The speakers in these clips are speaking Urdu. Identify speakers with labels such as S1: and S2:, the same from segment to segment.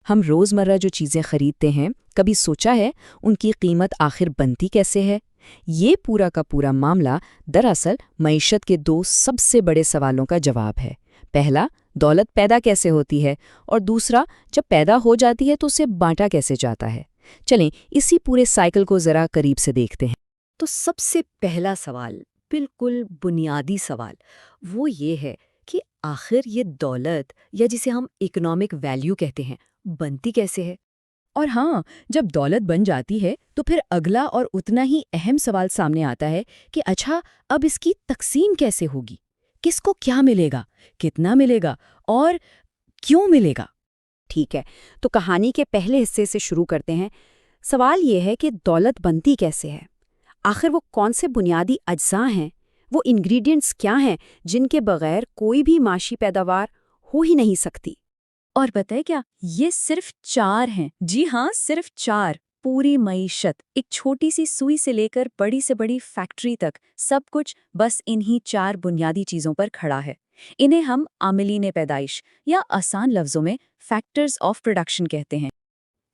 S1: ہم روزمرہ جو چیزیں خریدتے ہیں، کبھی سوچا ہے ان کی قیمت آخر بنتی کیسے ہے؟ یہ پورا کا پورا معاملہ دراصل معیشت کے دو سب سے بڑے سوالوں کا جواب ہے۔ پہلا، دولت پیدا کیسے ہوتی ہے، اور دوسرا، جب پیدا ہو جاتی ہے تو اسے بانٹا کیسے جاتا ہے۔ چلیں اسی پورے سائیکل کو ذرا قریب سے دیکھتے ہیں۔
S2: تو سب سے پہلا سوال، بالکل بنیادی سوال، وہ یہ ہے کہ آخر یہ دولت، یا جسے ہم اکنامک ویلیو کہتے ہیں، بنتی کیسے ہے؟
S1: اور ہاں، جب دولت بن جاتی ہے تو پھر اگلا اور اتنا ہی اہم سوال سامنے آتا ہے کہ اچھا، اب اس کی تقسیم کیسے ہوگی؟ کس کو کیا ملے گا، کتنا ملے گا، اور کیوں ملے گا؟
S2: ٹھیک ہے، تو کہانی کے پہلے حصے سے شروع کرتے ہیں۔ سوال یہ ہے کہ دولت بنتی کیسے ہے؟ آخر وہ کون سے بنیادی اجزاء ہیں، وہ انگریڈینٹس کیا ہیں جن کے بغیر کوئی بھی معاشی پیداوار ہو ہی نہیں سکتی؟
S3: اور بتائے کیا، یہ صرف 4 ہیں۔ جی ہاں، صرف 4۔ پوری معیشت، ایک چھوٹی سی سوئی سے لے کر بڑی سے بڑی فیکٹری تک، سب کچھ بس انہی 4 بنیادی چیزوں پر کھڑا ہے۔ انہیں ہم عاملین پیدائش، یا آسان لفظوں میں فیکٹرز آف پروڈکشن کہتے ہیں۔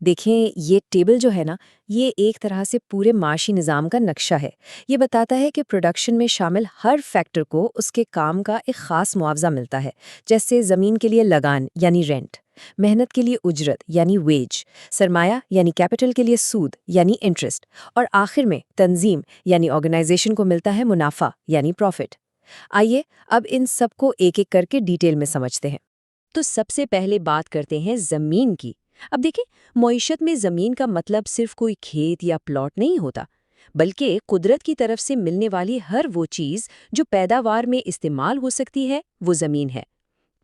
S4: دیکھیں، یہ ٹیبل جو ہے نا، یہ ایک طرح سے پورے معاشی نظام کا نقشہ ہے۔ یہ بتاتا ہے کہ پروڈکشن میں شامل ہر فیکٹر کو اس کے کام کا ایک خاص معاوضہ ملتا ہے، جیسے زمین کے لیے لگان یعنی رینٹ، محنت کے لیے اجرت یعنی ویج، سرمایہ یعنی کیپٹل کے لیے سود یعنی انٹرسٹ، اور آخر میں تنظیم یعنی آرگنائزیشن کو ملتا ہے منافع یعنی پروفٹ۔ آئیے اب ان سب کو ایک ایک کر کے ڈیٹیل میں سمجھتے ہیں۔
S2: تو سب سے پہلے بات کرتے ہیں زمین کی۔ اب دیکھیں، معیشت میں زمین کا مطلب صرف کوئی کھیت یا پلاٹ نہیں ہوتا، بلکہ قدرت کی طرف سے ملنے والی ہر وہ چیز جو پیداوار میں استعمال ہو سکتی ہے، وہ زمین ہے۔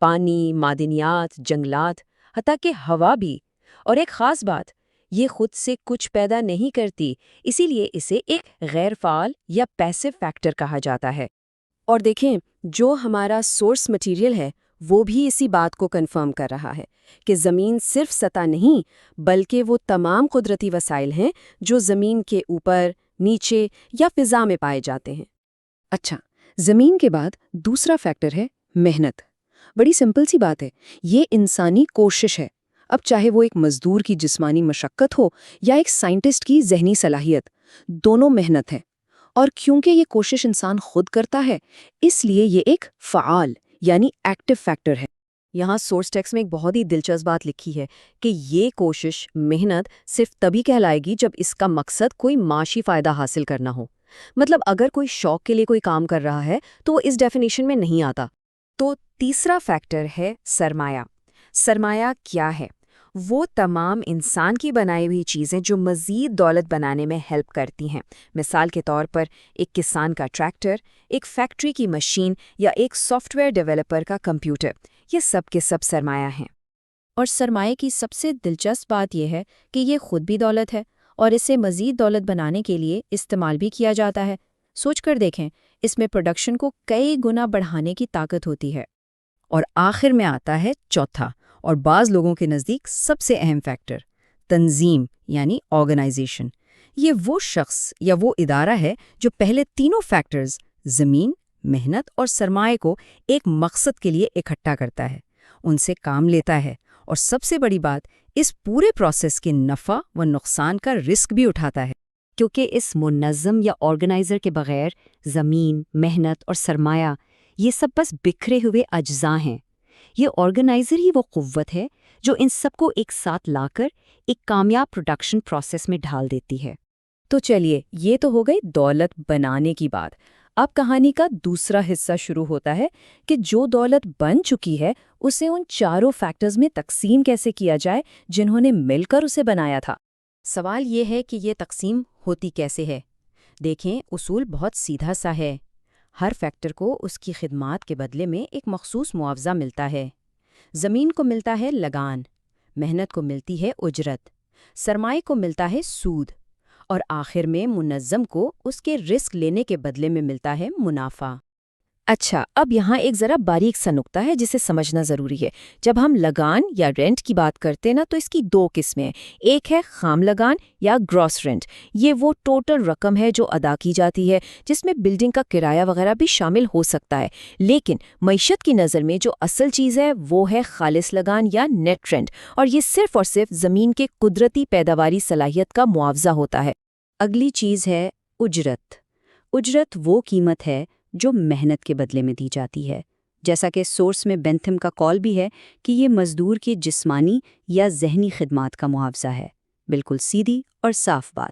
S2: پانی، معدنیات، جنگلات، حتیٰ کہ ہوا بھی۔ اور ایک خاص بات، یہ خود سے کچھ پیدا نہیں کرتی، اسی لیے اسے ایک غیر فعال یا پیسو فیکٹر کہا جاتا ہے۔
S4: اور دیکھیں، جو ہمارا سورس مٹیریل ہے وہ بھی اسی بات کو کنفرم کر رہا ہے کہ زمین صرف سطح نہیں، بلکہ وہ تمام قدرتی وسائل ہیں جو زمین کے اوپر، نیچے یا فضا میں پائے جاتے ہیں۔
S1: اچھا، زمین کے بعد دوسرا فیکٹر ہے محنت۔ بڑی سمپل سی بات ہے، یہ انسانی کوشش ہے۔ اب چاہے وہ ایک مزدور کی جسمانی مشقت ہو یا ایک سائنٹسٹ کی ذہنی صلاحیت، دونوں محنت ہے۔ اور کیونکہ یہ کوشش انسان خود کرتا ہے، اس لیے یہ ایک فعال یعنی ایکٹیو فیکٹر ہے۔
S2: یہاں سورس ٹیکسٹ میں ایک بہت ہی دلچسپ بات لکھی ہے کہ یہ کوشش، محنت، صرف تبھی کہلائے گی جب اس کا مقصد کوئی معاشی فائدہ حاصل کرنا ہو۔ مطلب اگر کوئی شوق کے لیے کوئی کام کر رہا ہے تو وہ اس ڈیفینیشن میں نہیں آتا۔ تو تیسرا فیکٹر ہے سرمایہ۔ سرمایہ کیا ہے؟ وہ تمام انسان کی بنائی ہوئی چیزیں جو مزید دولت بنانے میں ہیلپ کرتی ہیں۔ مثال کے طور پر ایک کسان کا ٹریکٹر، ایک فیکٹری کی مشین، یا ایک سافٹ ویئر ڈیولپر کا کمپیوٹر، یہ سب کے سب سرمایہ ہیں۔
S3: اور سرمایہ کی سب سے دلچسپ بات یہ ہے کہ یہ خود بھی دولت ہے، اور اسے مزید دولت بنانے کے لیے استعمال بھی کیا جاتا ہے۔ سوچ کر دیکھیں، اس میں پروڈکشن کو کئی گنا بڑھانے کی طاقت ہوتی ہے۔
S1: اور آخر میں آتا ہے چوتھا اور بعض لوگوں کے نزدیک سب سے اہم فیکٹر، تنظیم یعنی آرگنائزیشن۔ یہ وہ شخص یا وہ ادارہ ہے جو پہلے تینوں فیکٹرز، زمین، محنت اور سرمایہ کو ایک مقصد کے لیے اکٹھا کرتا ہے، ان سے کام لیتا ہے، اور سب سے بڑی بات، اس پورے پروسیس کے نفع و نقصان کا رسک بھی اٹھاتا ہے۔
S2: کیونکہ اس منظم یا آرگنائزر کے بغیر زمین، محنت اور سرمایہ، یہ سب بس بکھرے ہوئے اجزاء ہیں۔ یہ آرگنائزر ہی وہ قوت ہے جو ان سب کو ایک ساتھ لا کر ایک کامیاب پروڈکشن پروسیس میں ڈھال دیتی ہے۔
S1: تو چلیے، یہ تو ہو گئی دولت بنانے کی بات۔ اب کہانی کا دوسرا حصہ شروع ہوتا ہے کہ جو دولت بن چکی ہے اسے ان چاروں فیکٹرز میں تقسیم کیسے کیا جائے جنہوں نے مل کر اسے بنایا تھا۔
S2: سوال یہ ہے کہ یہ تقسیم ہوتی کیسے ہے؟ دیکھیں، اصول بہت سیدھا سا ہے۔ ہر فیکٹر کو اس کی خدمات کے بدلے میں ایک مخصوص معاوضہ ملتا ہے۔ زمین کو ملتا ہے لگان، محنت کو ملتی ہے اجرت، سرمائے کو ملتا ہے سود، اور آخر میں منظم کو اس کے رسک لینے کے بدلے میں ملتا ہے منافع۔
S4: اچھا، اب یہاں ایک ذرا باریک سا نقطہ ہے جسے سمجھنا ضروری ہے۔ جب ہم لگان یا رینٹ کی بات کرتے ہیں نا تو اس کی دو قسمیں ہیں۔ ایک ہے خام لگان یا گراس رینٹ، یہ وہ ٹوٹل رقم ہے جو ادا کی جاتی ہے، جس میں بلڈنگ کا کرایہ وغیرہ بھی شامل ہو سکتا ہے۔ لیکن معیشت کی نظر میں جو اصل چیز ہے وہ ہے خالص لگان یا نیٹ رینٹ، اور یہ صرف اور صرف زمین کے قدرتی پیداواری صلاحیت کا معاوضہ ہوتا ہے۔
S3: اگلی چیز ہے اجرت۔ اجرت وہ قیمت ہے جو محنت کے بدلے میں دی جاتی ہے، جیسا کہ سورس میں بینتھم کا قول بھی ہے کہ یہ مزدور کی جسمانی یا ذہنی خدمات کا معاوضہ ہے۔ بالکل سیدھی اور صاف بات۔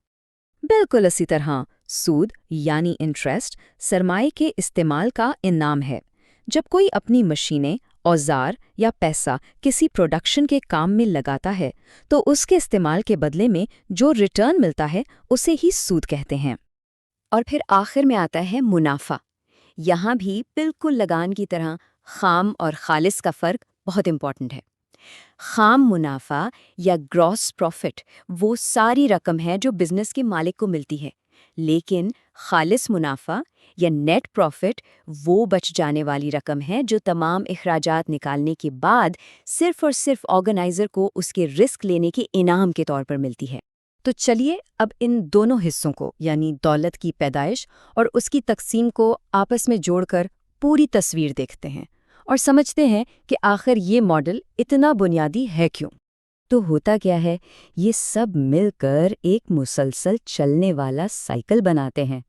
S1: بالکل اسی طرح سود یعنی انٹرسٹ سرمائے کے استعمال کا انعام ہے۔ جب کوئی اپنی مشینیں، اوزار یا پیسہ کسی پروڈکشن کے کام میں لگاتا ہے تو اس کے استعمال کے بدلے میں جو ریٹرن ملتا ہے اسے ہی سود کہتے ہیں۔
S2: اور پھر آخر میں آتا ہے منافع۔ یہاں بھی بالکل لگان کی طرح خام اور خالص کا فرق بہت امپورٹنٹ ہے۔ خام منافع یا گراس پروفٹ وہ ساری رقم ہے جو بزنس کے مالک کو ملتی ہے، لیکن خالص منافع یا نیٹ پروفٹ وہ بچ جانے والی رقم ہے جو تمام اخراجات نکالنے کے بعد صرف اور صرف آرگنائزر کو اس کے رسک لینے کے انعام کے طور پر ملتی ہے۔
S1: تو چلیے اب ان دونوں حصوں کو یعنی دولت کی پیدائش اور اس کی تقسیم کو آپس میں جوڑ کر پوری تصویر دیکھتے ہیں اور سمجھتے ہیں کہ آخر یہ ماڈل اتنا بنیادی ہے کیوں۔
S2: تو ہوتا کیا ہے، یہ سب مل کر ایک مسلسل چلنے والا سائیکل بناتے ہیں۔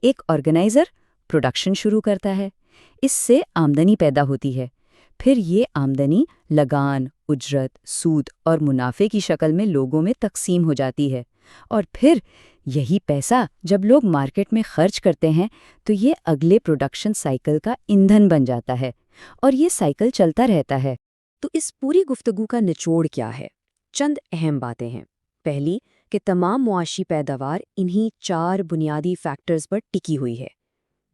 S2: ایک آرگنائزر پروڈکشن شروع کرتا ہے، اس سے آمدنی پیدا ہوتی ہے، پھر یہ آمدنی لگان، اجرت، سود اور منافع کی شکل میں لوگوں میں تقسیم ہو جاتی ہے، اور پھر یہی پیسہ جب لوگ مارکیٹ میں خرچ کرتے ہیں تو یہ اگلے پروڈکشن سائیکل کا ایندھن بن جاتا ہے، اور یہ سائیکل چلتا رہتا ہے۔
S3: تو اس پوری گفتگو کا نچوڑ کیا ہے؟ چند اہم باتیں ہیں۔ پہلی کہ تمام معاشی پیداوار انہی 4 بنیادی فیکٹرز پر ٹکی ہوئی ہے۔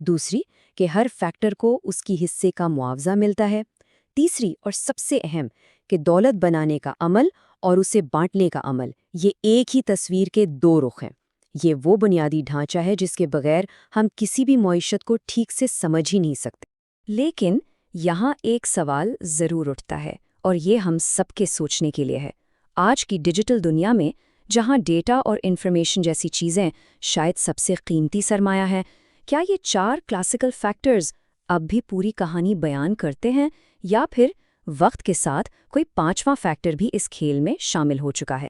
S3: دوسری کہ ہر فیکٹر کو اس کی حصے کا معاوضہ ملتا ہے۔ تیسری اور سب سے اہم کہ دولت بنانے کا عمل اور اسے بانٹنے کا عمل یہ ایک ہی تصویر کے 2 رخ ہیں۔ یہ وہ بنیادی ڈھانچہ ہے جس کے بغیر ہم کسی بھی معیشت کو ٹھیک سے سمجھ ہی نہیں سکتے۔ لیکن یہاں ایک سوال ضرور اٹھتا ہے، اور یہ ہم سب کے سوچنے کے لیے ہے۔ آج کی ڈیجیٹل دنیا میں جہاں ڈیٹا اور انفارمیشن جیسی چیزیں شاید سب سے قیمتی سرمایہ ہے، کیا یہ 4 کلاسیکل فیکٹرز اب بھی پوری کہانی بیان کرتے ہیں، یا پھر وقت کے ساتھ کوئی 5واں فیکٹر بھی اس کھیل میں شامل ہو چکا ہے؟